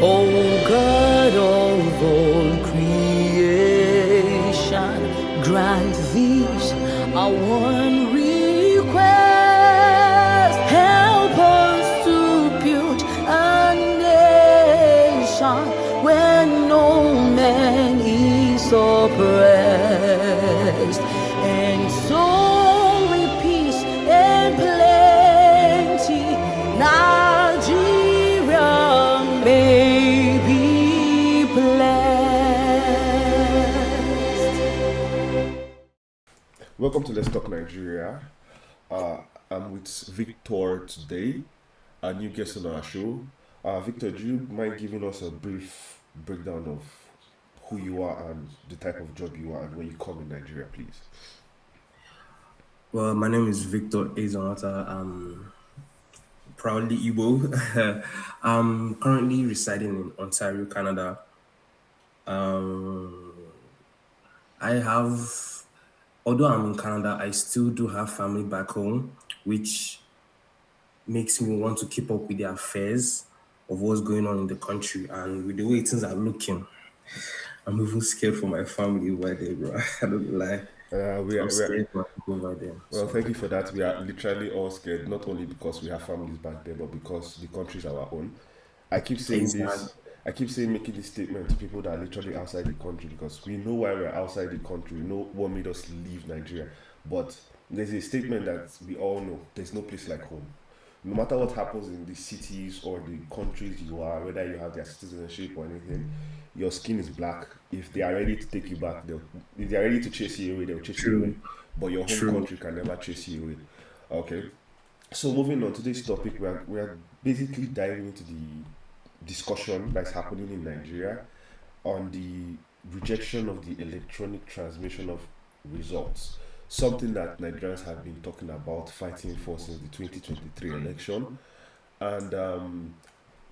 O God of all creation, grant these our one request. Help us to build a nation where no man is oppressed, and so with peace and plenty, Nigeria may be blessed. Welcome to Let's Talk Nigeria. I'm with Victor today, a new guest on our show. Victor, do you mind giving us a brief breakdown of who you are and the type of job you are and where you come in Nigeria, please? Well, my name is Victor Ezonata. I'm proudly Igbo. I'm currently residing in Ontario, Canada. Although I'm in Canada, I still do have family back home, which makes me want to keep up with the affairs of what's going on in the country. And with the way things are looking, I'm even scared for my family over there, bro. I don't lie. I'm scared for my people over there. Well, thank you for that. We are literally all scared, not only because we have families back there, but because the country is our own. I keep saying this. I keep saying making this statement to people that are literally outside the country because we know why we're outside the country. We know what made us leave Nigeria. But there's a statement that we all know: there's no place like home. No matter what happens in the cities or the countries you are, whether you have their citizenship or anything, your skin is black. If they are ready to take you back, if they are ready to chase you away, they'll chase you away. But your home country can never chase you away. Okay. So moving on to this topic, we are basically diving into the discussion that's happening in Nigeria on the rejection of the electronic transmission of results, something that Nigerians have been talking about, fighting for since the 2023 election. And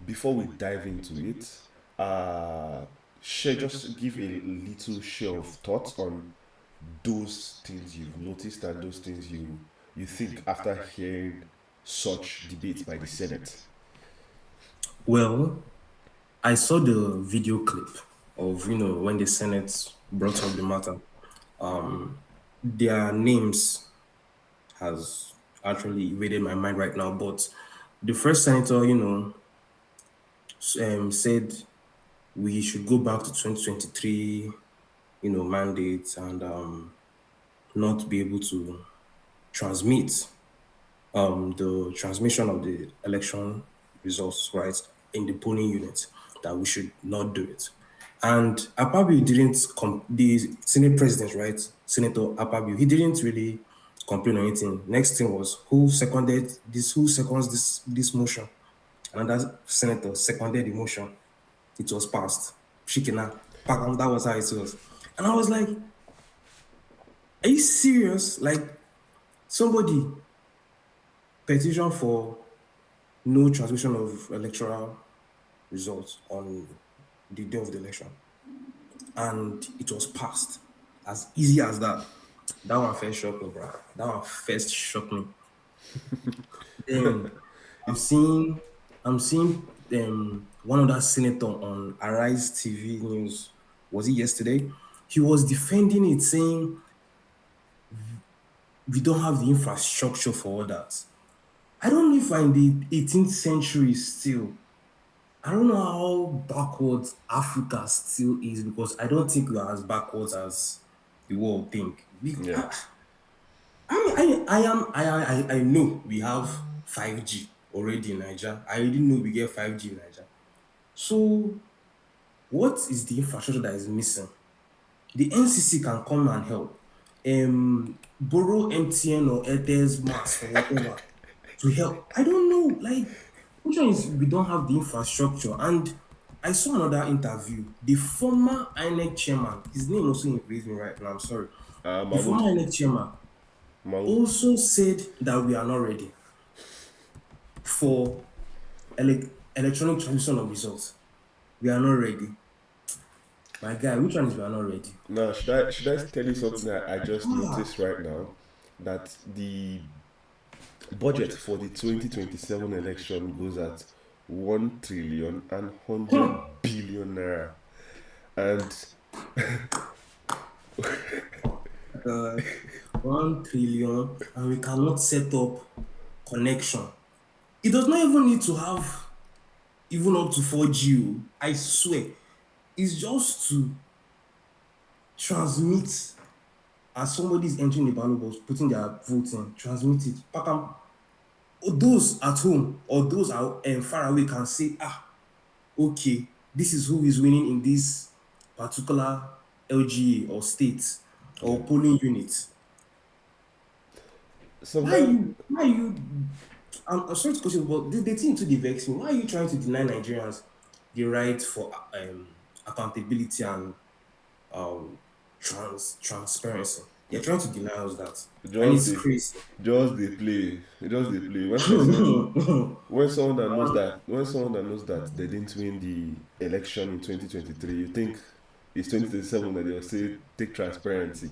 before we dive into it, just give a little share of thoughts on those things you've noticed and those things you think after hearing such debates by the Senate. Well, I saw the video clip of, when the Senate brought up the matter. Their names has actually evaded my mind right now, but the first senator, said we should go back to 2023, mandates and not be able to transmit the transmission of the election results, right, in the polling unit, that we should not do it. And Akpabio didn't, the Senate president, right, Senator Akpabio, he didn't really complain or anything. Next thing was, who seconds this motion? Another senator seconded the motion. It was passed. Shikina, that was how it was. And I was like, are you serious? Like, somebody petition for no transmission of electoral results on the day of the election, and it was passed as easy as that. That one first shocked me, bro. That one first shocked me. Then I'm seeing one other senator on Arise TV News. Was it yesterday? He was defending it, saying we don't have the infrastructure for all that. I don't know if I'm in the 18th century still. I don't know how backwards Africa still is, because I don't think we are as backwards as the world think. Yeah. I know we have 5G already in Nigeria. I already know we get 5G in Nigeria. So what is the infrastructure that is missing? The NCC can come and help. Borrow MTN or Airtel's mass or whatever to help. I don't know. Like, which one is we don't have the infrastructure? And I saw another interview. The former INEC chairman, his name also invades me right now. I'm sorry. The former INEC chairman also said that we are not ready for electronic transmission of results. We are not ready. My guy, which one is we are not ready? Now, should I tell you something that I just noticed right now? That the budget for the 2027 election goes at 1 trillion and 100 billion naira. And Uh, 1 trillion, and we cannot set up connection. It does not even need to have even up to 4G. I swear. It's just to transmit as somebody is entering the ballot box, putting their vote in, transmit it. Pakam. Those at home or those are far away can say, okay, this is who is winning in this particular LGA or state or polling unit. sometimes Why you, I'm sorry to question, but the thing to the vex me, why are you trying to deny Nigerians the right for accountability and um, transparency? You're trying to deny us that. And just it's the crazy. just they play. When someone that knows that they didn't win the election in 2023, you think it's 2027 that they'll say take transparency.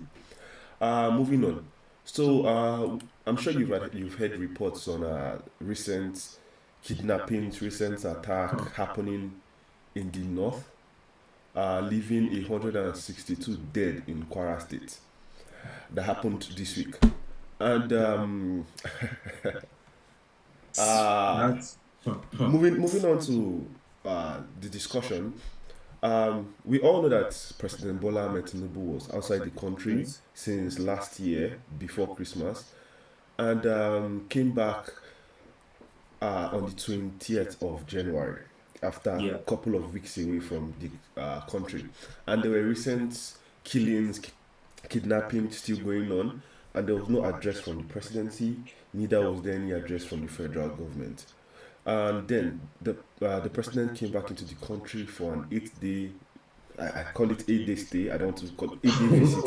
Moving on. So I'm sure you've heard reports on recent kidnappings, recent attack happening in the north, leaving 162 dead in Kwara State. That happened this week. And uh, That's moving on to the discussion, we all know that President Bola Ahmed Tinubu was outside the country since last year before Christmas, and came back on the 20th of January after a yeah. couple of weeks away from the country. And there were recent killings, kidnapping still going on, and there was no address from the presidency, neither was there any address from the federal government. And then the president came back into the country for an 8 day, I call it 8 day stay. I don't want to call it 8 day visit.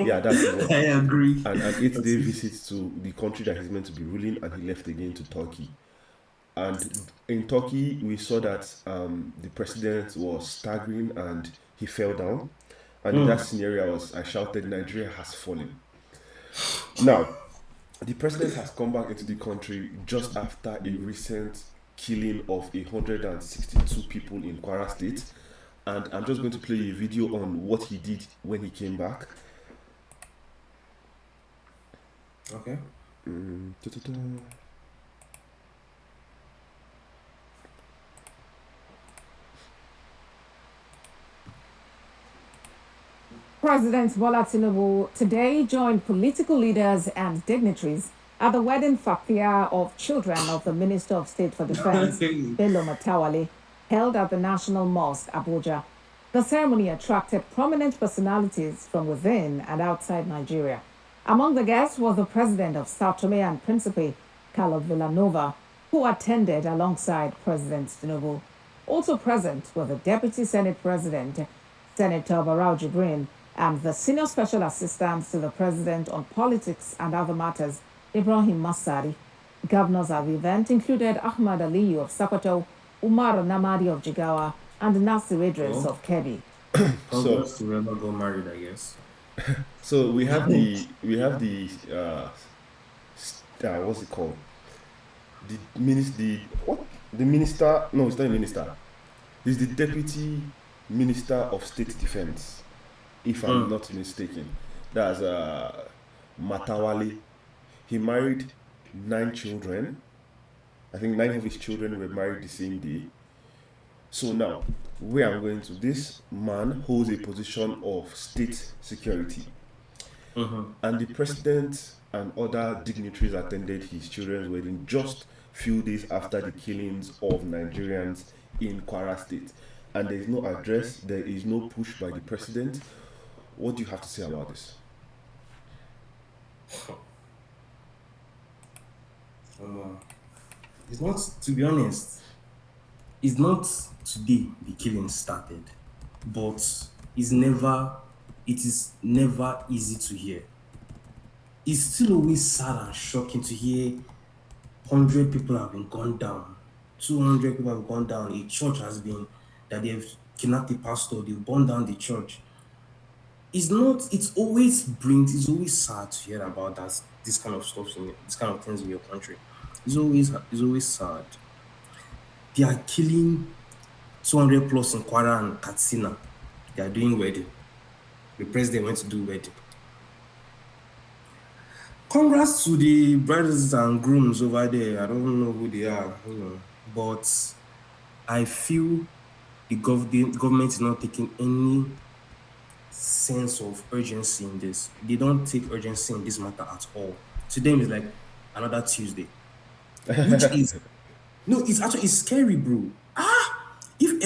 Yeah, that's the word. I agree. And an 8 day visit to the country that he's meant to be ruling, and he left again to Turkey. And in Turkey, we saw that the president was staggering and he fell down. And in that scenario, I shouted, Nigeria has fallen. Now, the president has come back into the country just after a recent killing of 162 people in Kwara State. And I'm just going to play a video on what he did when he came back. Okay. Ta-ta-ta. President Bola Tinubu today joined political leaders and dignitaries at the wedding fakia of children of the Minister of State for Defense, Bello Matawale, held at the National Mosque, Abuja. The ceremony attracted prominent personalities from within and outside Nigeria. Among the guests was the president of Sao Tome and Principe, Carlos Villanova, who attended alongside President Tinubu. Also present were the Deputy Senate President, Senator Barau Jibrin, and the Senior Special Assistant to the President on Politics and Other Matters, Ibrahim Masari. Governors at the event included Ahmad Aliyu of Sokoto, Umar Namadi of Jigawa, and Nasir Idris of Kebbi. Congrats to whoever got married, I guess. So what's it called? The minister? No, it's not a minister. He's the deputy minister of state defense, if I'm not mistaken. That's Matawale. He married 9 children. I think 9 of his children were married the same day. So now, where I'm going to, this man holds a position of state security. And the president and other dignitaries attended his children's wedding just few days after the killings of Nigerians in Kwara State. And there is no address, there is no push by the president. What do you have to say about this? It's not, to be honest, it's not today the killing started, but it is never easy to hear. It's still always sad and shocking to hear 100 people have been gone down, 200 people have gone down, a church has been, that they've kidnapped the pastor, they've burned down the church. It's always sad to hear about this kind of stuff, this kind of things in your country. It's always sad. They are killing 200 plus in Kwara and Katsina. They are doing wedding. The president went to do wedding. Congrats to the brides and grooms over there. I don't know who they are, but I feel the government is not taking any sense of urgency in this. They don't take urgency in this matter at all. To them, it's like another Tuesday, which is it's scary, bro. If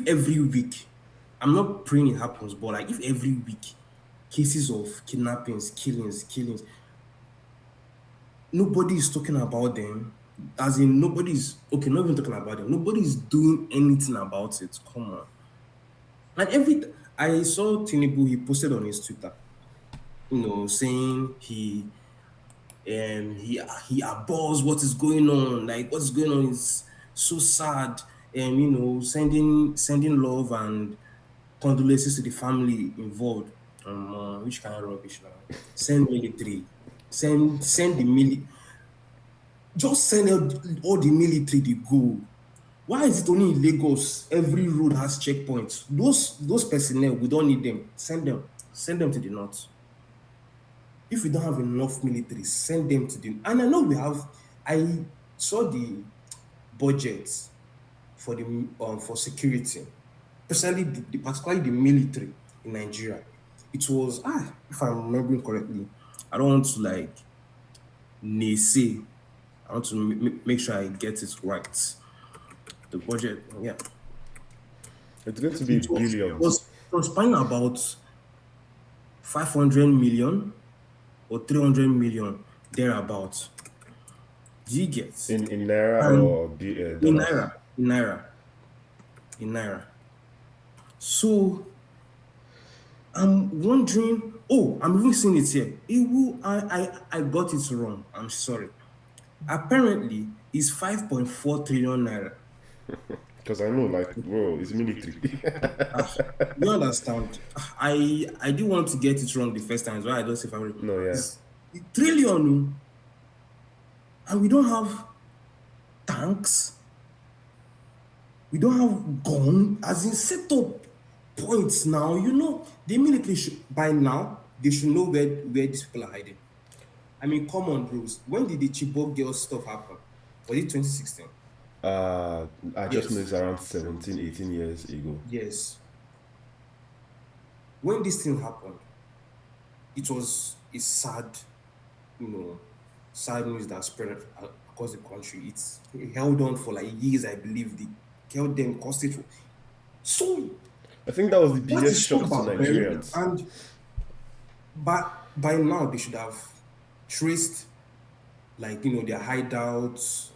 every week, I'm not praying it happens, but like if every week cases of kidnappings, killings, nobody is talking about them. As in, nobody's okay, not even talking about them. Nobody's doing anything about it. Come on. And I saw Tinubu, he posted on his Twitter, saying he abhors what is going on. Like what's going on is so sad. And sending love and condolences to the family involved. Which kind of rubbish now? Send military. Send the military. Just send all the military they go. Why is it only in Lagos every road has checkpoints? Those personnel, we don't need them. Send them to the north. If we don't have enough military, send them to the. And I know we have. I saw the budget for the for security, especially particularly the military in Nigeria. It was if I'm remembering correctly, I don't want to like naysay. I want to make sure I get it right. The budget, yeah. It's going to be billions. It was spending about 500 million or 300 million thereabouts. Do you get? In naira or in naira. So I'm wondering. Oh, I'm even seeing it here. I got it wrong. I'm sorry. Apparently, it's 5.4 trillion naira. Because I know, like, bro, it's military. You understand? I didn't want to get it wrong the first time. So I don't say No, yeah. It's trillion, and we don't have tanks. We don't have gun, as in set up points now. The military by now they should know where these people are hiding. I mean, come on, bros. When did the Chibok girls stuff happen? Was it 2016? I just know it's around 17, 18 years ago. Yes. When this thing happened, it was a sad news that spread across the country. It held on for like years, I believe. They held them hostage. So I think that was the biggest shock to Nigerians. And by now they should have traced their hideouts.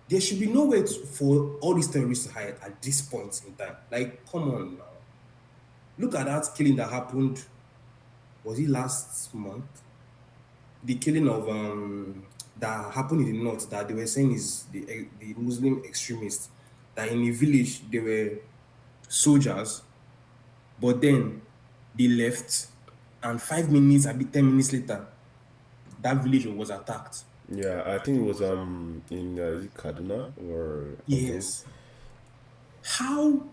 There should be no way for all these terrorists to hide at this point in time. Like, come on now. Look at that killing that happened. Was it last month? The killing of that happened in the north that they were saying is the Muslim extremists. That in a village they were soldiers, but then they left, and 5 minutes, maybe 10 minutes later, that village was attacked. Yeah, I think it was in is it Kaduna or yes. How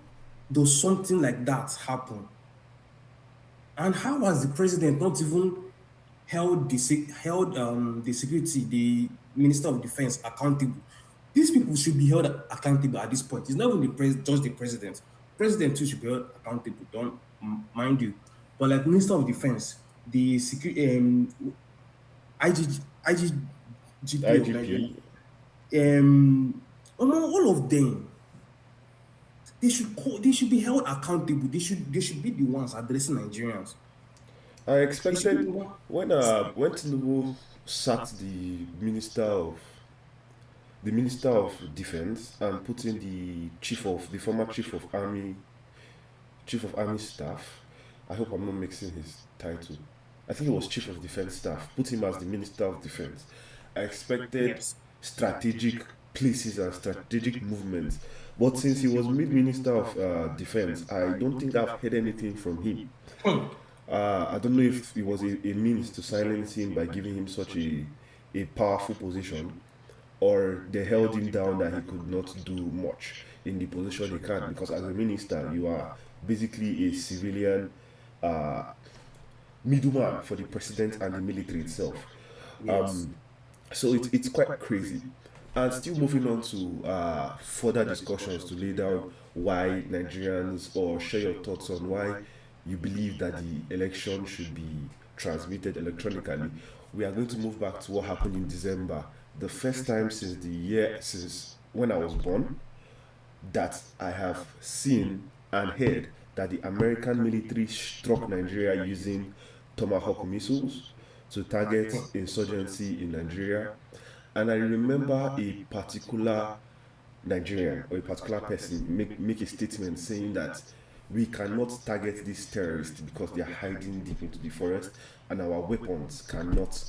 does something like that happen? And how has the president not even held the security, the Minister of Defense accountable? These people should be held accountable at this point. It's not even just the president. President too should be held accountable. Don't mind you, but like Minister of Defense, the security, IGP, all of them, they should be held accountable. They should be the ones addressing Nigerians. I expected when Tinubu sacked the Minister of Defense and put in the former Chief of Army Staff. I hope I'm not mixing his title. I think it was Chief of Defense Staff. Put him as the Minister of Defense. I expected strategic places and strategic movements. But since he was made Minister of Defense, I don't think I've heard anything from him. I don't know if it was a means to silence him by giving him such a powerful position. or they held him down that he could not do much in the position he can, because as a minister you are basically a civilian uh, middleman for the president and the military itself. Yes. So it's quite crazy. And still moving on to further discussions to lay down why Nigerians, or share your thoughts on why you believe that the election should be transmitted electronically. We are going to move back to what happened in December, the first time since when I was born that I have seen and heard that the American military struck Nigeria using Tomahawk missiles to target insurgency in Nigeria. And I remember a particular Nigerian or a particular person make a statement saying that we cannot target these terrorists because they are hiding deep into the forest and our weapons cannot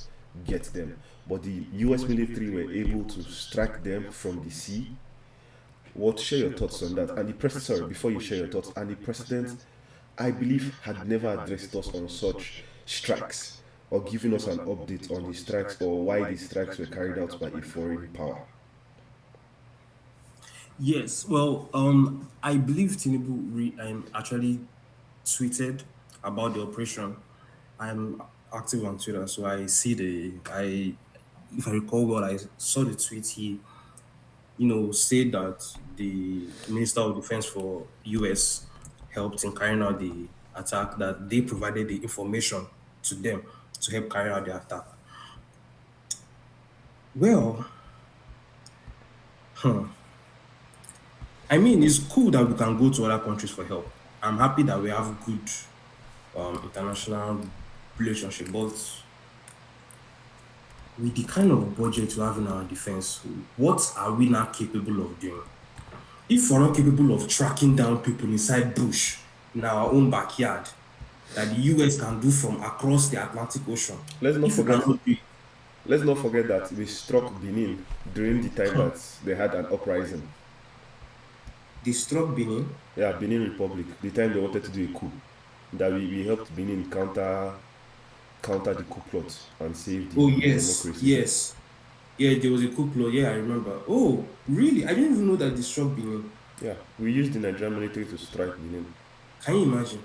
get them. But the US military were able to strike them from the sea. What, share your thoughts on that? And the president, sorry, before you share your thoughts, and the president, I believe, had never addressed us on such strikes or given us an update on the strikes or why the strikes were carried out by a foreign power. Yes. Well, I believe Tinubu actually tweeted about the operation. I'm active on Twitter, so I see if I recall well, I saw the tweet. He, said that the Minister of Defense for US helped in carrying out the attack, that they provided the information to them to help carry out the attack. Well, I mean, it's cool that we can go to other countries for help. I'm happy that we have good international relationship, but with the kind of budget we have in our defense, what are we not capable of doing? If we're not capable of tracking down people inside bush in our own backyard, that the US can do from across the Atlantic Ocean, Let's not if we forget. cannot do it, Let's not forget that we struck Benin during the time that they had an uprising. they struck Benin. Yeah, Benin Republic. The time they wanted to do a coup, that we helped Benin counter the coup plot and save the Oh yes, democracy. yes. Yeah, there was a coup plot. Yeah, I remember. Oh, really? I didn't even know that they struck Benin. Yeah, we used the Nigerian military to strike Benin. Can you imagine?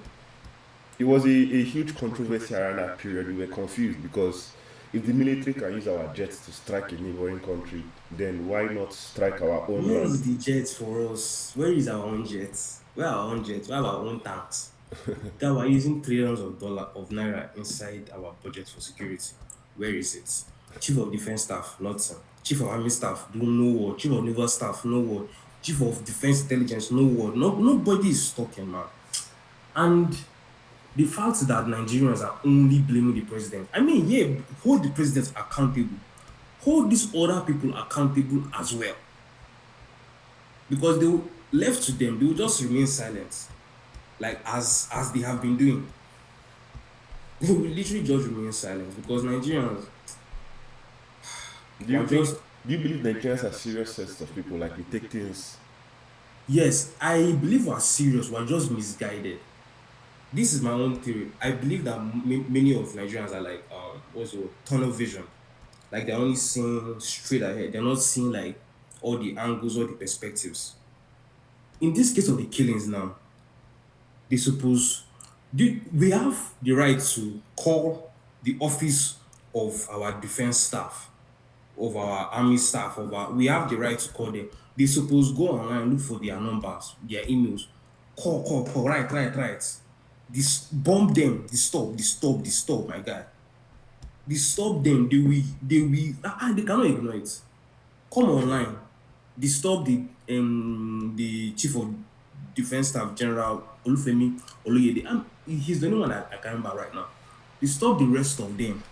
It was a huge controversy around that period. We were confused because if the military can use our jets to strike a neighboring country, then why not strike our own Where land? is the jet for us? Where is our own jets? Where are our own jets? Where are our own tanks? That we're using trillions of dollars of naira inside our budget for security. Where is it? Chief of Defense Staff, nothing. Chief of Army Staff, do no word. Chief of Naval Staff, no word. Chief of Defense Intelligence, no word. Nobody is talking, man. And the fact that Nigerians are only blaming the president. I mean, yeah, hold the president accountable. Hold these other people accountable as well. Because they will, left to them, they will just remain silent. Like as they have been doing. They will literally just remain silent because Nigerians Do you are think? just. Do you believe Nigerians are serious sets of people? Like we take things. Yes, I believe we're serious, we're just misguided. This is my own theory. I believe that many of Nigerians are like, what's the word? Tunnel vision. Like they're only seeing straight ahead. They're not seeing like all the angles, all the perspectives. In this case of the killings now, they suppose we have the right to call the office of our defense staff, of our army staff, we have the right to call them. They suppose go online, look for their numbers, their emails, call, right. This bomb them, disturb, my guy. Disturb them, they cannot ignore it. Come online, disturb the chief of defense staff, General Olufemi Oloyede. He's the only one I can remember right now. Disturb the rest of them.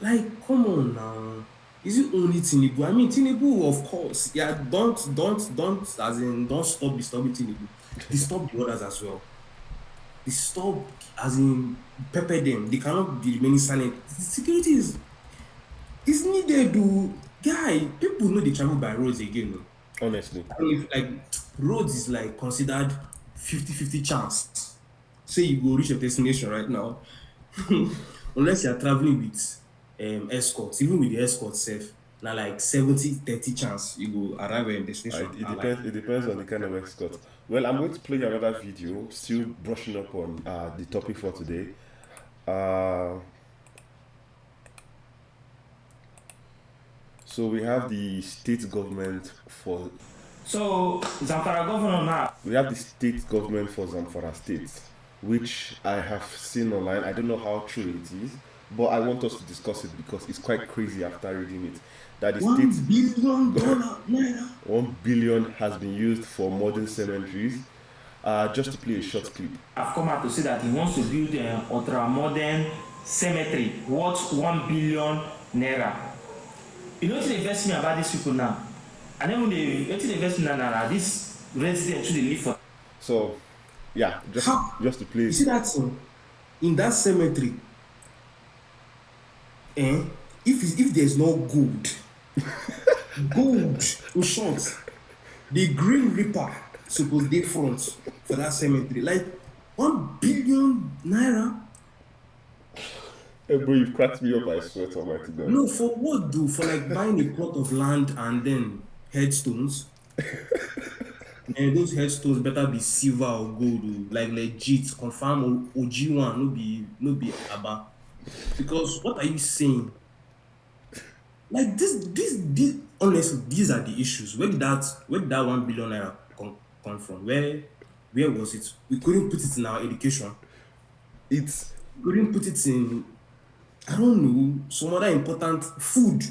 Like, come on now. Is it only Tinubu? I mean, Tinubu, of course. Yeah, don't, as in, don't stop disturbing Tinubu. Disturb the others as well. Disturb, as in, pepper them. They cannot be remaining silent. Security is needed, to guy. People know they travel by roads again. No? Honestly, I mean, if, like, roads is like considered 50-50 chance. Say you go reach your destination right now. Unless you're traveling with escorts, even with the escort safe, now like 70-30 chance you go arrive at destination. It And like, depends. It depends on the kind of escort. Well, I'm going to play another video, still brushing up on the topic for today. So we have the state government for. So Zamfara governor now. We have the state government for Zamfara State, which I have seen online. I don't know how true it is, but I want us to discuss it because it's quite crazy after reading it. That the $1 state billion naira. 1 billion has been used for modern cemeteries. Just to play a short clip. I've come out to say that he wants to build an ultra-modern cemetery worth 1 billion naira. You know what they invest me about these people now? And then when they invest me now, this resident should live for. So, yeah, just to play. You see that thing? In that cemetery, if there's no gold, gold, in short, the Green Reaper supposed be front for that cemetery. Like 1 billion naira. Hey bro, you've cracked me up, I swear to Almighty God. No, for what do? For like buying a plot of land and then headstones? And those headstones better be silver or gold, like legit, confirm OG one, no be Abba. Because what are you saying? Like this, honestly, these are the issues. Where did that 1 billion naira come from? Where was it? We couldn't put it in our education. We couldn't put it in, I don't know, some other important food.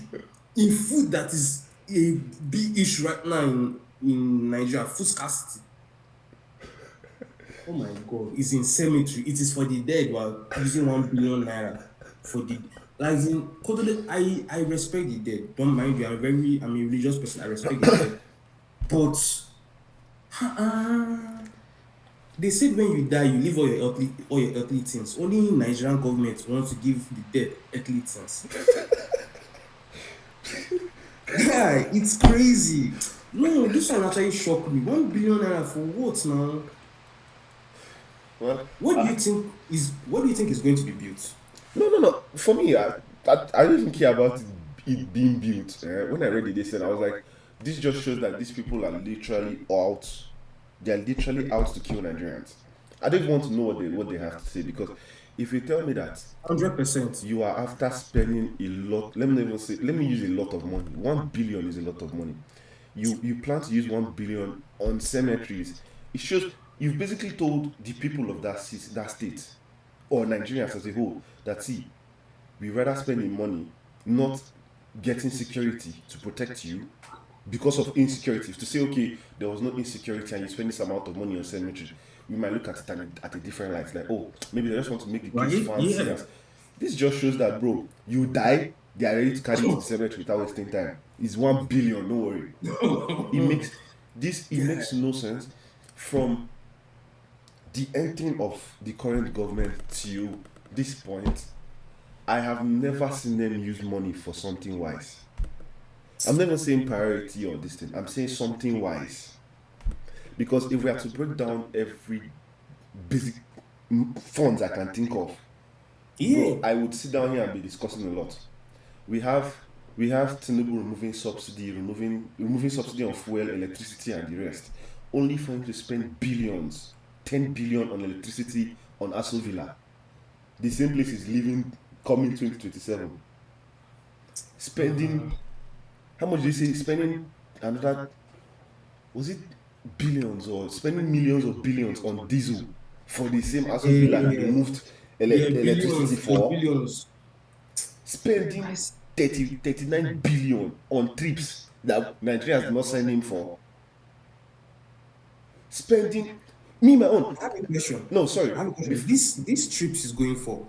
In food that is a big issue right now in Nigeria, food scarcity. Oh my God, it's in cemetery. It is for the dead. While using 1 billion naira for the, like I respect the dead. Don't mind you. I'm a religious person. I respect the dead. But they said when you die, you leave all your earthly things. Only Nigerian government wants to give the dead earthly things. Yeah, it's crazy. No, this one actually shocked me. 1 billion naira for what now? Well, what do you think is going to be built? No. For me, I don't even care about it being built. When I read it, they said, I was like, this just shows that these people are literally out. They are literally out to kill Nigerians. I don't want to know what they have to say, because if you tell me that 100% you are after spending a lot, let me use a lot of money. 1 billion is a lot of money. You plan to use 1 billion on cemeteries. It shows you've basically told the people of that state, or Nigerians as a whole, that see, we rather spending money not getting security to protect you because of insecurity. To say, okay, there was no insecurity and you spend this amount of money on cemetery, we might look at it at a different light. Like, oh, maybe they just want to make the case fancy. Yeah. This just shows that, bro, you die, they are ready to carry you to the cemetery without wasting time. It's 1 billion, don't worry. It makes no sense from the ending of the current government to this point. I have never seen them use money for something wise. I'm never saying priority or this thing. I'm saying something wise. Because if we have to break down every basic funds I can think of, bro, I would sit down here and be discussing a lot. We have Tinubu removing subsidy on fuel, electricity, and the rest, only for him to spend billions, 10 billion on electricity on Aso Villa. The same place is coming 2027. Spending, how much did you say? Spending another, was it billions, or spending millions or billions on diesel for the same Aso Villa he removed electricity for? Billions. Spending 39 billion on trips that Nigeria has not signed him for. Spending, my own. I have a question. No, sorry. This trips is going for.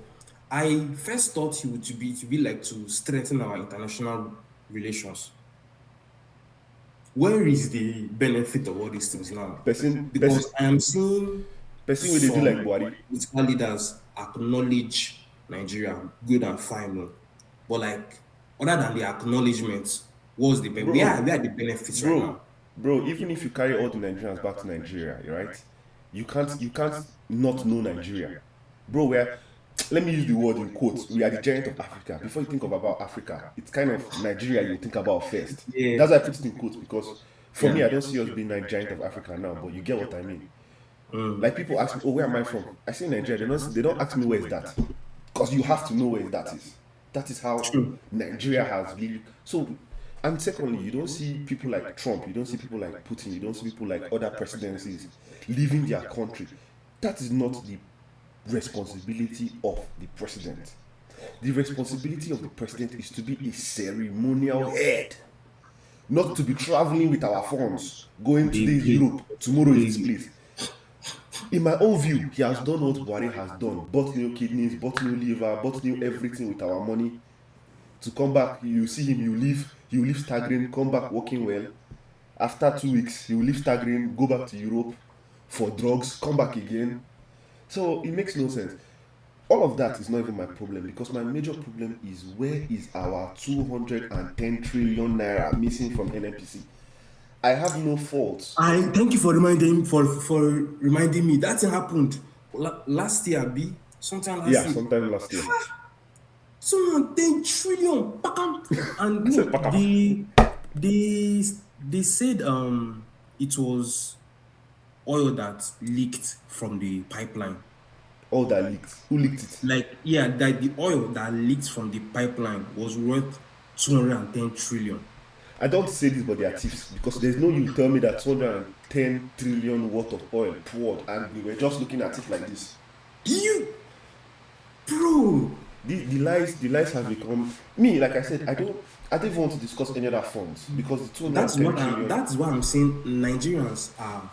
I first thought it would be like to strengthen our international relations. Where is the benefit of all these things now? Because I am seeing person where they do like Buhari. Political leaders acknowledge Nigeria, good and fine, but like other than the acknowledgements, what's the benefit? Where are the benefits right now? Bro, even if you carry all the Nigerians back to Nigeria, right? You can't not know Nigeria, bro. Where let me use the word in quotes, we are the giant of Africa. Before you think of about Africa, it's kind of Nigeria you think about first. Yeah. That's why I put it in quotes, because for me, I don't see us being the giant of Africa now, but you get what I mean. Like people ask me, oh, where am I from? I say Nigeria. They don't ask me where is that, because you have to know where that is. That is how Nigeria has really. So, and secondly, you don't see people like Trump, you don't see people like Putin, you don't see people like other presidencies leaving their country. That is not the responsibility of the president. The responsibility of the president is to be a ceremonial head, not to be traveling with our funds, going today is Europe, tomorrow is this place. In my own view, he has done what Buhari has done. Bought new kidneys, bought new liver, bought new everything with our money. To come back, you see him, you leave staggering, come back working well. After 2 weeks, you leave staggering, go back to Europe for drugs, come back again. So it makes no sense. All of that is not even my problem, because my major problem is, where is our 210 trillion naira missing from NNPC? I have no fault. I thank you for reminding me. That thing happened last year, B. Sometime last year. Sometime last year. 210 trillion. And said they said it was oil that leaked from the pipeline. All that leaked. Who leaked it? That the oil that leaked from the pipeline was worth 210 trillion. I don't say this, but they are thieves, because there's no you tell me that 210 trillion worth of oil poured and we were just looking at it like this. Bro. The lies have become me. Like I said, I don't even want to discuss any other funds, because the 210 trillion. That's why I'm saying Nigerians are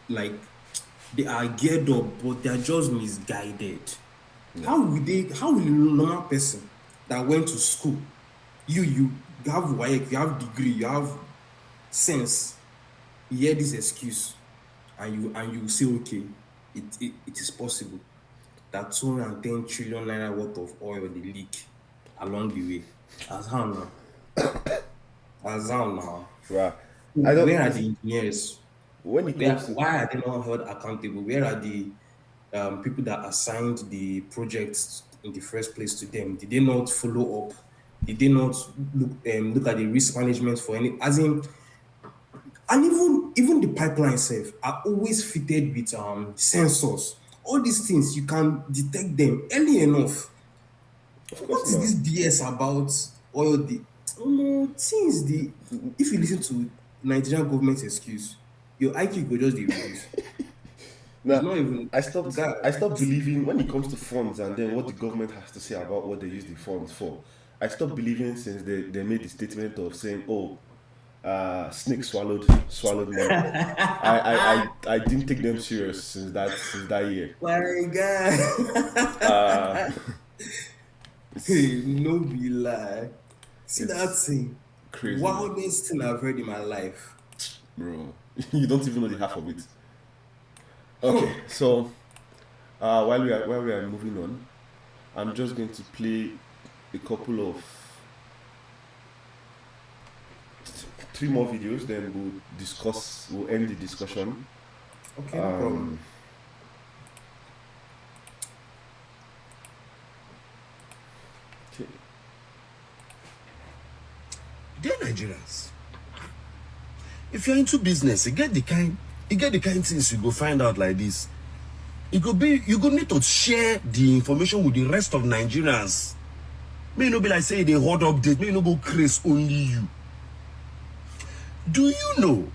they are geared up, but they are just misguided. Yeah. How will a normal person that went to school, you have WAEC, you have degree, you have sense, you hear this excuse, and you say, okay, it is possible that 210 trillion naira worth of oil they leak along the way. As how now? Right. Where are the engineers? Why are they not held accountable? Where are the people that assigned the projects in the first place to them? Did they not follow up? Did they not look at the risk management for any? As in, and even the pipeline itself are always fitted with sensors. All these things, you can detect them early enough. What is this BS about oil? If you listen to Nigerian government's excuse, your IQ could just reduce. I stopped believing when it comes to funds and then what the government has to say about what they use the funds for. I stopped believing since they made the statement of saying, snake swallowed money. I didn't take them serious since that year. My God. No be lie. See that thing? Crazy. Wildest thing I've heard in my life. Bro, you don't even know the half of it. Okay, so while we are moving on, I'm just going to play a couple of 3 more videos, then we'll end the discussion. Okay, no problem. Okay. Dear Nigerians, if you're into business, you get the kind things you go find out like this. You go need to share the information with the rest of Nigerians. May not be like say they hot update, may not go crazy only you. Do you know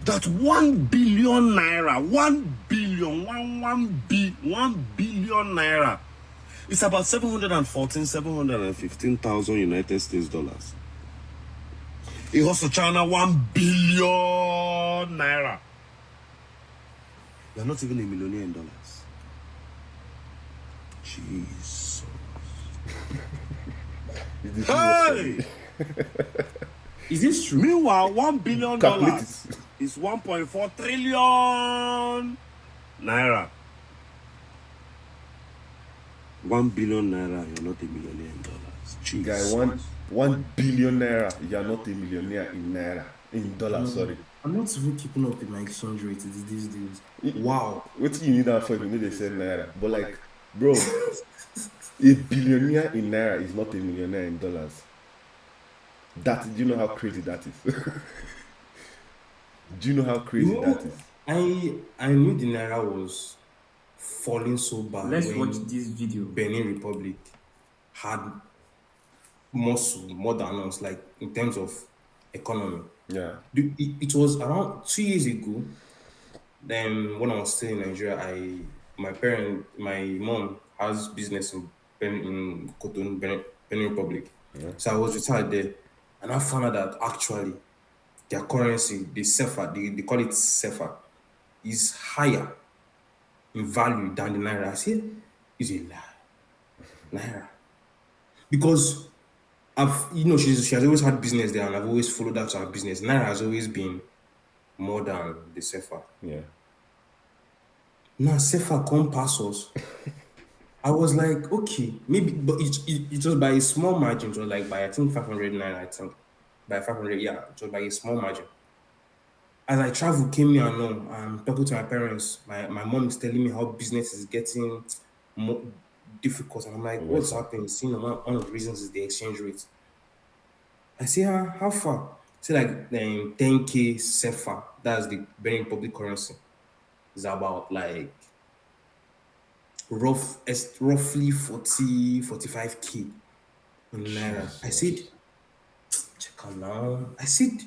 that 1 billion naira, 1 billion naira is about 715,000 United States dollars? It also China 1 billion naira. You're not even a millionaire in dollars. Jesus. Hey! Is this true? Meanwhile, $1 billion is 1.4 trillion naira. 1 billion naira, you're not a millionaire in dollars. Jesus. Guy, 1 billion naira, you're not a millionaire in naira. In dollars, sorry. I'm not even keeping up with my exchange rate these days. Wow. What do you need that for if you need to sell naira? But like, Bro, a billionaire in naira is not a millionaire in dollars. Do you know how crazy that is? Do you know how crazy that is? I knew the naira was falling so bad Let's when watch this video. Benin Republic had muscle more than us, like in terms of economy. Yeah. It was around 2 years ago. Then when I was still in Nigeria, my mom has business in Cotonou, Benin Republic. So I was with her there, and I found out that actually their currency, the CFA, they call it CFA, is higher in value than the naira. I said, it's a lie, naira, because she has always had business there, and I've always followed that to her business. Naira has always been more than the CFA. Yeah. Now CFA come pass us. I was like, okay, maybe, but it was by a small margin. It was like by, I think, 500 naira. I think by 500, yeah, it was by a small margin. As I travel, came here and I'm talking to my parents. My mom is telling me how business is getting more difficult, and I'm like, what's happening? Seeing one of the reasons is the exchange rate. I say, how far? Say like 10K CFA. That's the Benin public currency. It's about like roughly 45K in naira. I said, check out now. I said,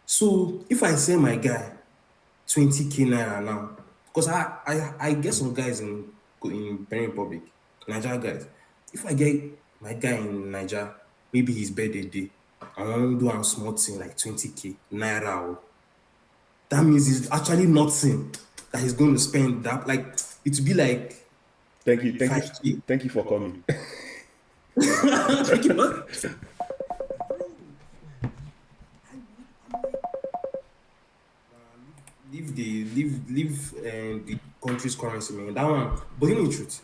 so if I send my guy 20K naira now, because I get some guys in Benin Republic, Niger guys. If I get my guy in Niger, maybe his birthday day, I want to do a small thing like 20K naira. That means it's actually nothing that he's going to spend. That, like, it would be like, Thank you 5K. thank you for coming. Thank you. Leave the country's currency, man. That one. But you know the truth.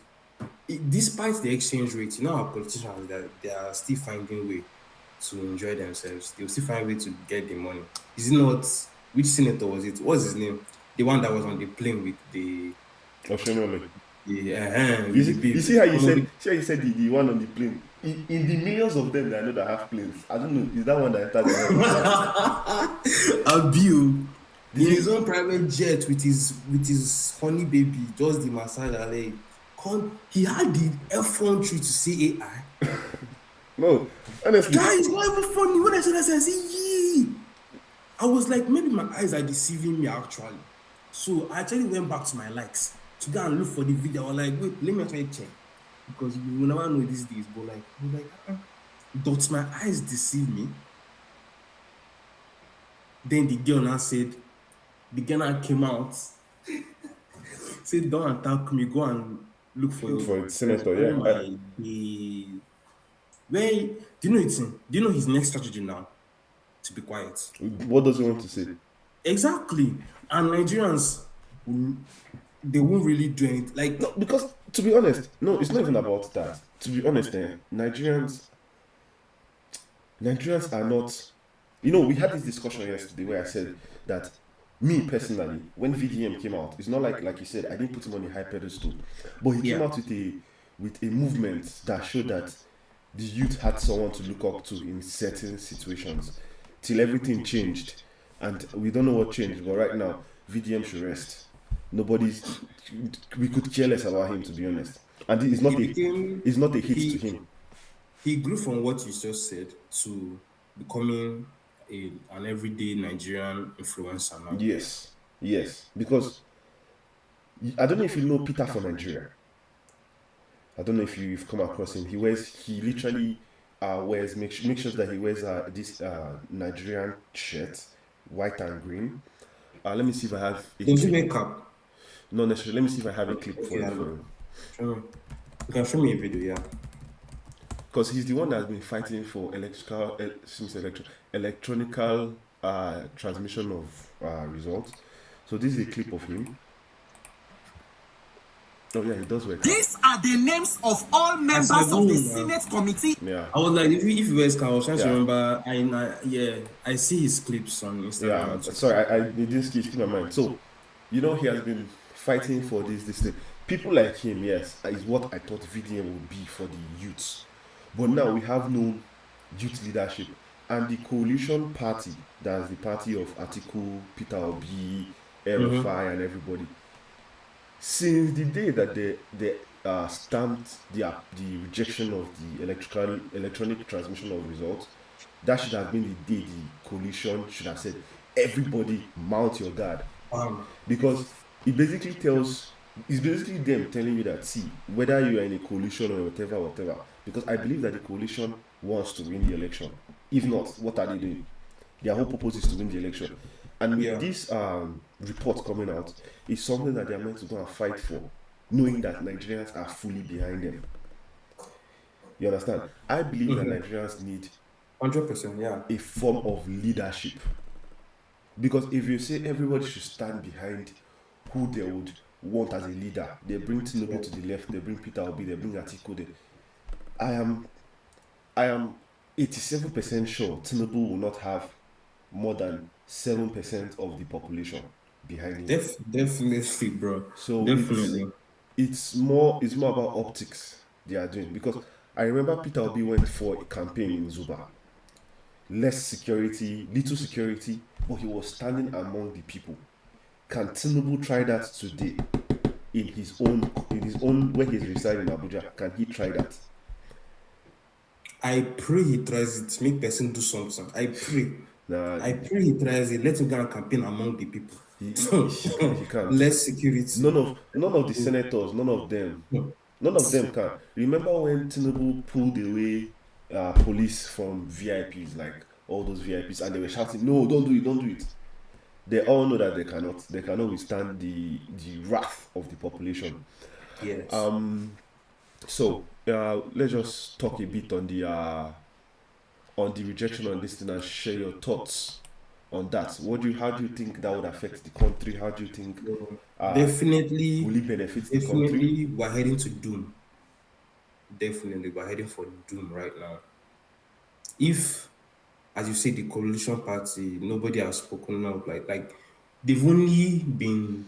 Despite the exchange rate, you know our politicians, that they are still finding way to enjoy themselves. They'll still find way to get the money. Is it not? Which senator was it? What's his name? The one that was on the plane with the. Oshimole. Yeah. You see how you said the one on the plane. In the millions of them that I know that have planes, I don't know, is that one that entered the Abiu. In his own private jet with his honey baby, just the massage alley. He had the F1 tree to say AI. No, honestly. Guys, it's not even funny. When I said that, I said, yee. I was like, maybe my eyes are deceiving me actually. So I actually went back to my likes to go and look for the video. I was like, wait, let me actually check. Because you will never know these days, but does my eyes deceive me? Then the girl now said, the girl now came out, said, don't attack me, go and look for the senator, yeah. Where do you know it's in? Do you know his next strategy now? To be quiet. What does he want to say? Exactly. And Nigerians, they won't really do anything. Like, no, because to be honest, no, it's not even about that. To be honest, Nigerians are not. You know, we had this discussion yesterday where I said that me personally, when VDM came out, it's not like you said, I didn't put him on a high pedestal, but he came out with a movement that showed that the youth had someone to look up to in certain situations, till everything changed, and we don't know what changed. But right now, VDM should rest. We could care less about him, to be honest, and it's not a hit to him. He grew from what you just said to becoming an everyday Nigerian influencer now. Yes, because I don't know if you know Peter from Nigeria. I don't know if you've come across him. He literally wears, make sure that he wears this Nigerian shirt, white and green. Let me see if I have a Did you wake up? No, necessarily. Let me see if I have a clip for you. You can show me a video, yeah. Because he's the one that's been fighting for electronical transmission of results. So this is a clip of him. Oh yeah, he does work. These are the names of all members of the Senate committee. Yeah. I was like, if you guys can, I was trying to remember. I see his clips on Instagram. Yeah, sorry, I didn't skip my mind. So, you know, he has been fighting for this thing. People like him, yes, is what I thought VDM would be for the youths. But now we have no youth leadership. And the coalition party, that's the party of Atiku, Peter Obi, El-Rufai, and everybody, since the day that they stamped the rejection of the electronic transmission of results, that should have been the day the coalition should have said, everybody mount your guard. Because it's basically them telling you that, see, whether you are in a coalition or whatever, because I believe that the coalition wants to win the election. If not, what are they doing? Their whole purpose is to win the election. And with this report coming out, it's something that they are meant to go and fight for, knowing that Nigerians are fully behind them. You understand? I believe that Nigerians need 100%, yeah, a form of leadership. Because if you say everybody should stand behind who they would want as a leader, they bring Tinubu to the left, they bring Peter Obi, they bring Atiku. I am 87% sure Tinubu will not have more than 7% of the population behind him. Definitely, bro. So definitely, it's more about optics they are doing. Because I remember Peter Obi went for a campaign in Zuba. Less security, little security, but he was standing among the people. Can Tinubu try that today in his own where he's residing in Abuja? Can he try that? I pray he tries it. Make person do something. I pray. I pray he tries it. Let him go and campaign among the people. He can't. Less security. None of the senators, none of them can. Remember when Tinubu pulled away police from VIPs, like all those VIPs, and they were shouting, "No, don't do it." They all know that they cannot withstand the wrath of the population. Yes. So let's just talk a bit on the rejection on this thing and share your thoughts on that. How do you think that would affect the country? How do you think definitely will it benefit the country? Definitely, we're heading to doom. Definitely, we're heading for doom right now. If, as you say, the coalition party, nobody has spoken up, like they've only been,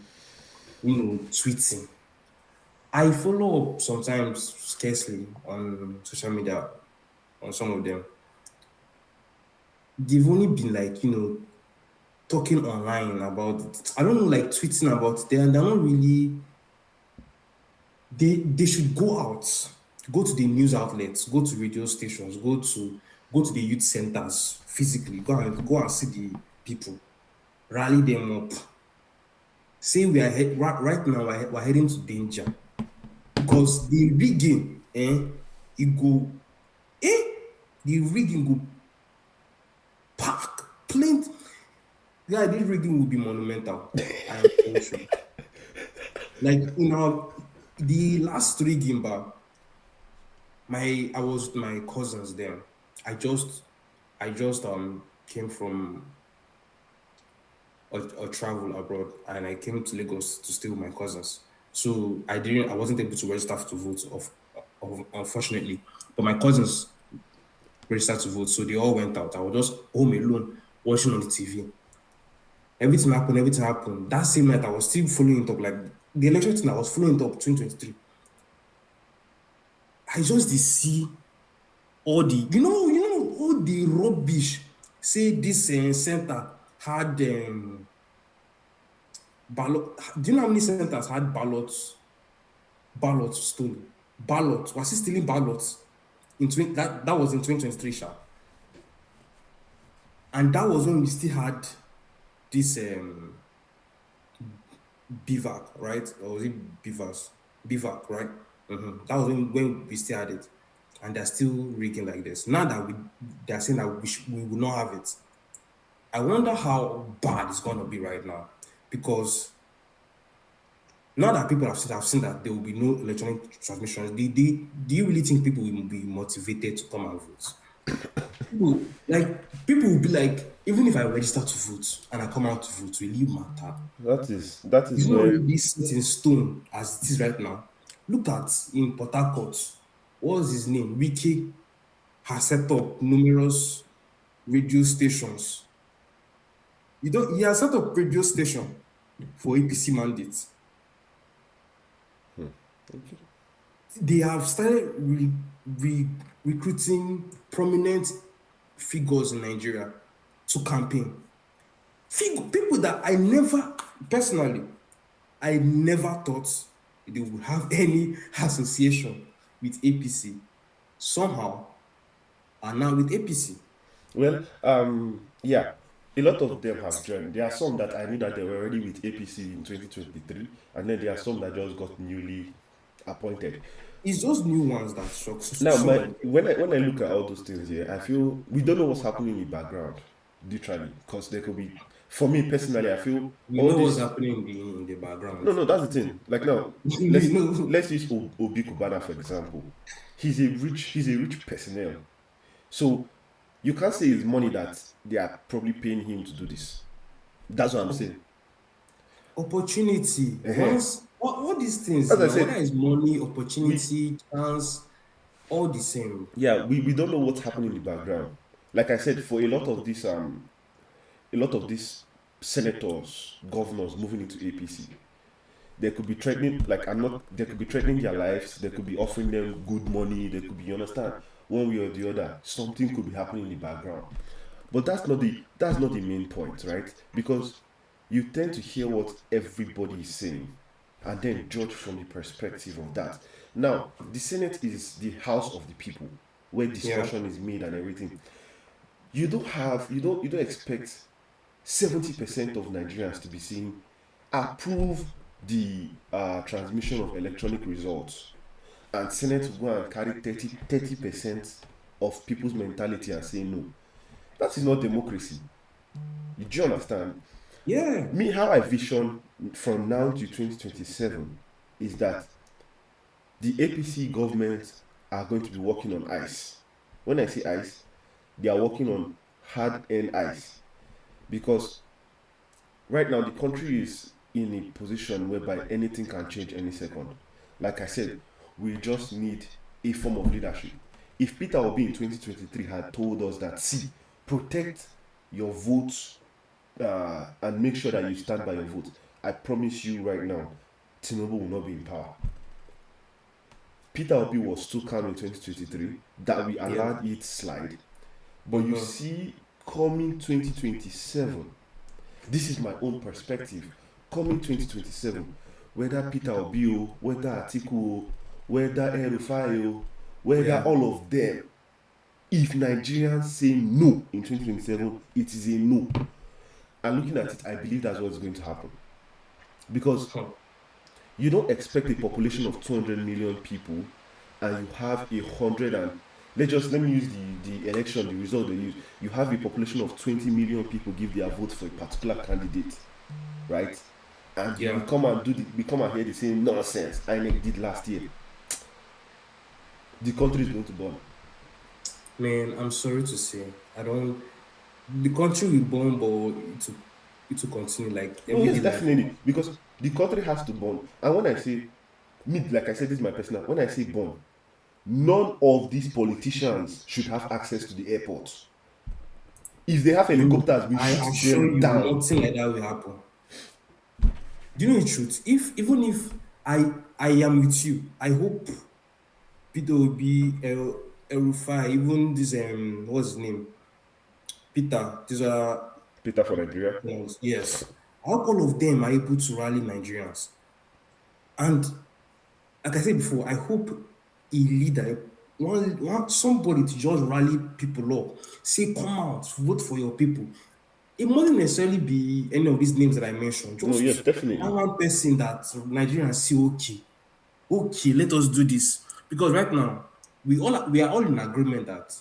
tweeting. I follow up sometimes scarcely on social media on some of them. They've only been talking online about it. I don't know, like tweeting about it. They're not really. They should go out, go to the news outlets, go to radio stations, go to the youth centers physically, go and see the people, rally them up. Say we are right now we're heading to danger because the rigging, the rigging go pack plenty. Yeah, this rigging will be monumental. I am sure. Like the last rigging, but I was with my cousins there. I just came from a travel abroad, and I came to Lagos to stay with my cousins. So I wasn't able to register to vote, unfortunately. But my cousins registered to vote, so they all went out. I was just home alone, watching on the TV. Everything happened. That same night, I was still following it up. Like the election thing, I was following it up 2023. I just see all the, all the rubbish. Say this center had ballot. Do you know how many centers had ballots stolen? Ballots. Was he stealing ballots? That was in 2023, sha. And that was when we still had this BVAC, right? Or was it BVAS? BVAC, right? That was when we still had it. And they're still rigging like this. Now that they're saying that we will not have it. I wonder how bad it's going to be right now. Because now that people have seen that there will be no electronic transmissions, do you really think people will be motivated to come and vote? People will be like, even if I register to vote and I come out to vote, will you matter? That is It's not where really set in stone as it is right now. Look at in Port Harcourt, what's his name? Wiki has set up numerous radio stations. He has set up radio station for APC mandates. They have started recruiting prominent figures in Nigeria to campaign. People that I never, personally, I never thought they would have any association with APC. Somehow are now with APC. Well, yeah, a lot of them have joined. There are some that I knew that they were already with APC in 2023, and then there are some that just got newly appointed. It's those new ones that shock. Now, when I look at all those things here, I feel we don't know what's happening in the background, literally, because there could be. For me personally, I feel We all know what's this. happening in the background. No, that's the thing. Like now, We let's know. let's use Obi Kubana for example. He's a rich personnel, so you can't say it's money that they are probably paying him to do this. That's what I'm saying. Opportunity. Once all these things, As I now, said, whether it's money, opportunity, chance, all the same. Yeah, we don't know what's happening in the background. Like I said, for a lot of these senators, governors moving into APC, they could be threatening, like I'm not, they could be threatening their lives, they could be offering them good money, they could be, you understand, one way or the other, something could be happening in the background. But that's not the main point, right? Because you tend to hear what everybody is saying and then judge from the perspective of that. Now, the Senate is the house of the people where discussion is made and everything. You don't expect 70% of Nigerians to be saying approve the transmission of electronic results, and Senate to go and carry 30% of people's mentality and say no. That is not democracy. Do you understand? Yeah. Me, how I vision from now to 2027 is that the APC government are going to be working on ice. When I say ice, they are working on hard-earned ice, because right now the country is in a position whereby anything can change any second. Like I said, we just need a form of leadership. If Peter Obi in 2023 had told us that, see, protect your votes and make sure that you stand by your vote, I promise you right now, Tinubu will not be in power. Peter Obi was too calm in 2023 that we allowed it slide. But you see, coming 2027, this is my own perspective. Coming 2027, whether Peter Obi, whether Atiku, whether El-Rufai, whether all of them, if Nigerians say no in 2027, it is a no. And looking at it, I believe that's what's going to happen. Because you don't expect a population of 200 million people and you have 100 and let me use the election, the result they use. You have a population of 20 million people give their votes for a particular candidate, right? And you come and hear the same nonsense INEC did last year. The country is going to burn. Man, I'm sorry to say, the country will burn, but it will continue like yes, definitely, because the country has to burn. And when I say like I said, this is my personal. When I say burn, none of these politicians should have access to the airport. If they have helicopters, we shoot them down. Nothing like that will happen. Do you know the truth? Even if I am with you, I hope Peter will be El-Rufai, even this what's his name? Peter. These are Peter for Nigeria. Yes. I hope all of them are able to rally Nigerians. And like I said before, I hope a leader, somebody to just rally people up, say, come out, vote for your people. It mustn't necessarily be any of these names that I mentioned. Just yes, definitely. One person that Nigerians see, okay, let us do this. Because right now, we are all in agreement that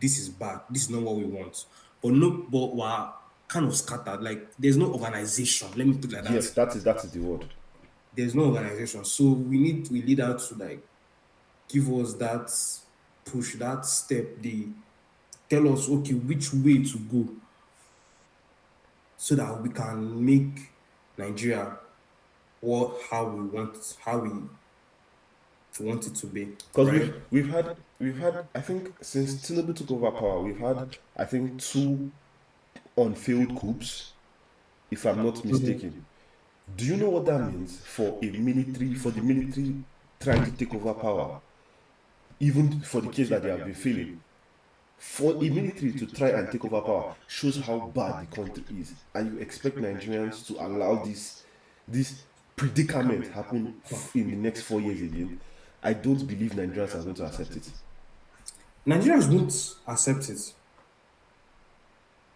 this is bad, this is not what we want. But we're kind of scattered. Like there's no organization. Let me put it like that. Yes, that is the word. There's no organization. So we need leaders to like give us that push, that step. They tell us, okay, which way to go, so that we can make Nigeria how we want it to be. Because right? we've had I think since Tinubu took over power, we've had I think 2 unfailed coups, if I'm not mistaken. Do you know what that means for the military trying to take over power, even for the case that they have been failing, for a military to try and take over power shows how bad the country is. And you expect Nigerians to allow this predicament happen in the next 4 years again? I don't believe Nigerians are going to accept it. Nigerians won't accept it.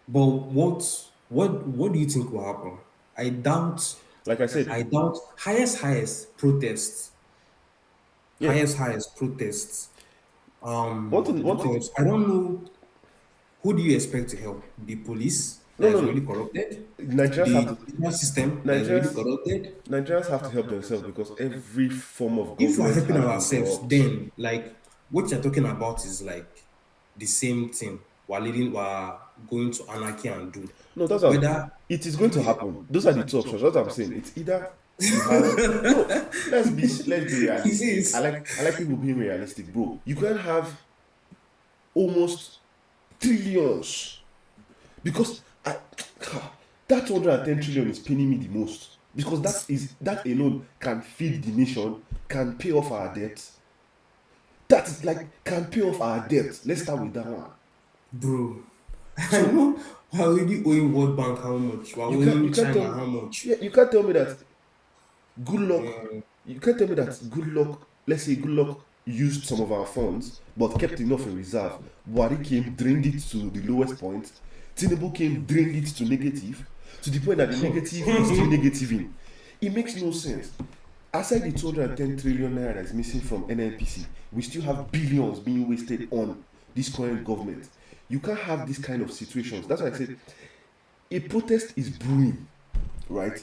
But what do you think will happen? I doubt. Like I said, Highest protests. Yeah. Highest protests. One thing- Because I don't know, who do you expect to help? The police that is really corrupted? Nigerians The have to. legal system that is really corrupted? Nigerians have to help themselves because every form of If we're government helping has been ourselves, corrupt. then like what you're talking about is like the same thing. We're going to anarchy and do. No, that's what Whether it is going to happen. Those are the two options. That's what I'm saying. It's either you have no. Let's be realistic. I like people being realistic, bro. You can have almost trillions because that 210 trillion is paining me the most because that alone can feed the nation, can pay off our debt. That is like can pay off our debt. Let's start with that one. bro, I know we're already owing World Bank how much? We're owing China how much? Yeah, you can't tell me that good luck. You can't tell me that good luck. Let's say good luck used some of our funds, but kept enough in reserve. Buhari came, drained it to the lowest point. Tinubu came, drained it to negative, to the point that the negative is still negative in. It makes no sense. Aside the 210 trillion naira that is missing from NNPC, we still have billions being wasted on this current government. You can't have this kind of situations. That's why I said a protest is brewing, right?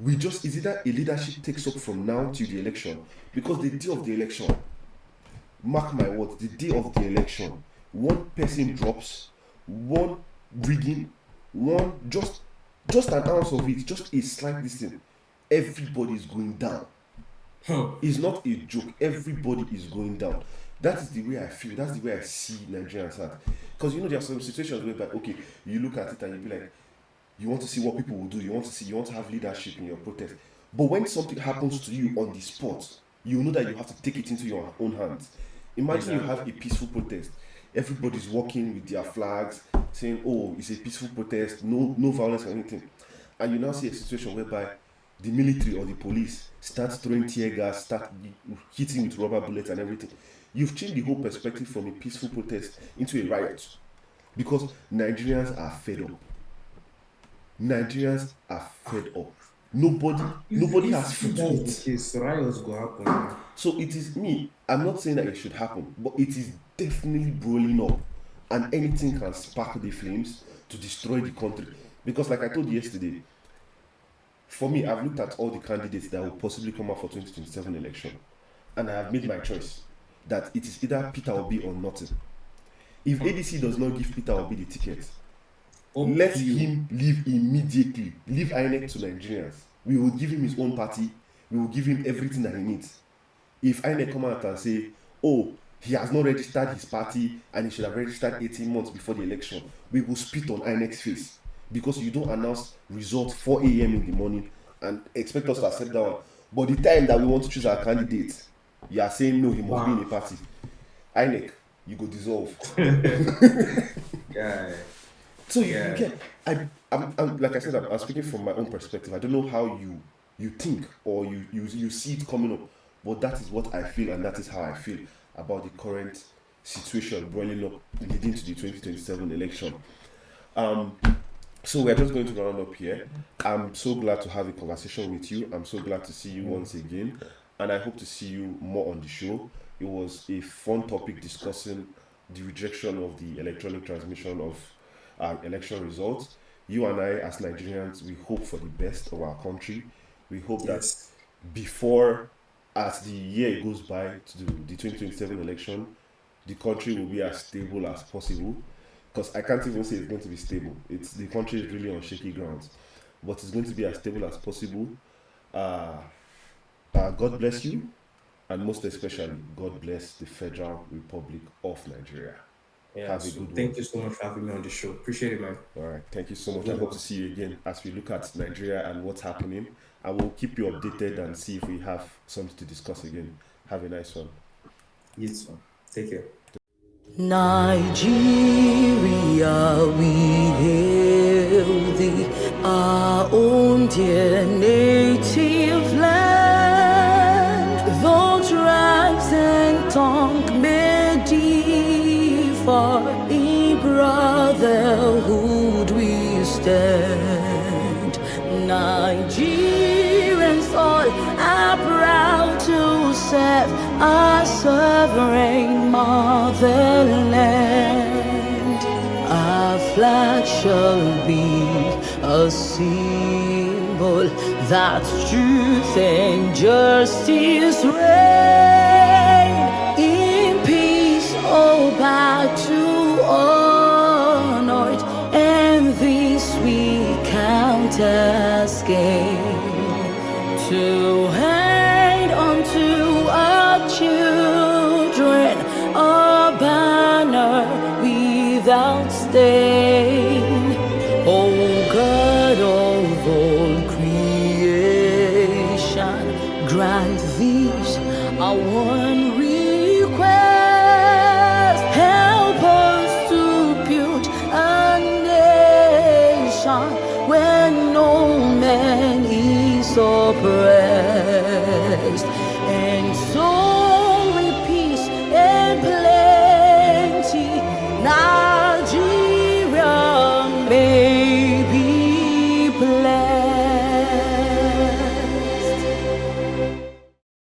It's either a leadership takes up from now till the election, because the day of the election, mark my words, the day of the election, one person drops, one rigging, one just an ounce of it, just a slight distance, everybody is going down. It's not a joke. Everybody is going down. That is the way I feel. That's the way I see Nigerians at. Because there are some situations where, okay, you look at it and you be like, you want to see what people will do. You want to have leadership in your protest. But when something happens to you on the spot, you know that you have to take it into your own hands. Imagine you have a peaceful protest. Everybody's walking with their flags, saying, "Oh, it's a peaceful protest. No violence or anything." And you now see a situation whereby the military or the police start throwing tear gas, start hitting with rubber bullets and everything. You've changed the whole perspective from a peaceful protest into a riot because Nigerians are fed up. Nigerians are fed up. Nobody has food to eat. Riots go happen. So it is me. I'm not saying that it should happen, but it is definitely boiling up, and anything can spark the flames to destroy the country. Because, like I told you yesterday, for me, I've looked at all the candidates that will possibly come out for 2027 election, and I have made my choice that it is either Peter Obi or nothing. If ADC does not give Peter Obi the ticket, let him leave immediately. Leave INEC to Nigerians. We will give him his own party. We will give him everything that he needs. If INEC come out and say, "Oh, he has not registered his party and he should have registered 18 months before the election," we will spit on INEC's face. Because you don't announce results 4 a.m. in the morning and expect us to accept that one. But the time that we want to choose our candidate, you are saying no, he must be in a party. INEC, you go dissolve. Yeah. So you get, I'm like I said, I'm speaking from my own perspective. I don't know how you think or you see it coming up, but that is what I feel, and that is how I feel about the current situation boiling up leading to the 2027 election. So we're just going to round up here. I'm so glad to have a conversation with you. I'm so glad to see you once again, and I hope to see you more on the show. It was a fun topic discussing the rejection of the electronic transmission of election results. You and I, as Nigerians, we hope for the best of our country. We hope that before, as the year goes by to the 2027 election, the country will be as stable as possible. Because I can't even say it's going to be stable. The country is really on shaky grounds, but it's going to be as stable as possible. God bless you, and most especially, God bless the Federal Republic of Nigeria. Have a good one. Thank you so much for having me on the show. Appreciate it, man. All right, thank you so much. I hope to see you again as we look at Nigeria and what's happening. I will keep you updated and see if we have something to discuss again. Have a nice one. You too. Take care. Nigeria, we hail thee, our own dear native land. Though tribes and tongue may differ, in brotherhood we stand. Nigerians all are proud to serve our sovereign motherland. Our flag shall be a symbol that truth and justice reign. In peace, oh, back to honor it, and this we count as gain. To hand unto our children a banner without stain. O God of all creation, grant these our one request. Help us to build a nation where no man is oppressed.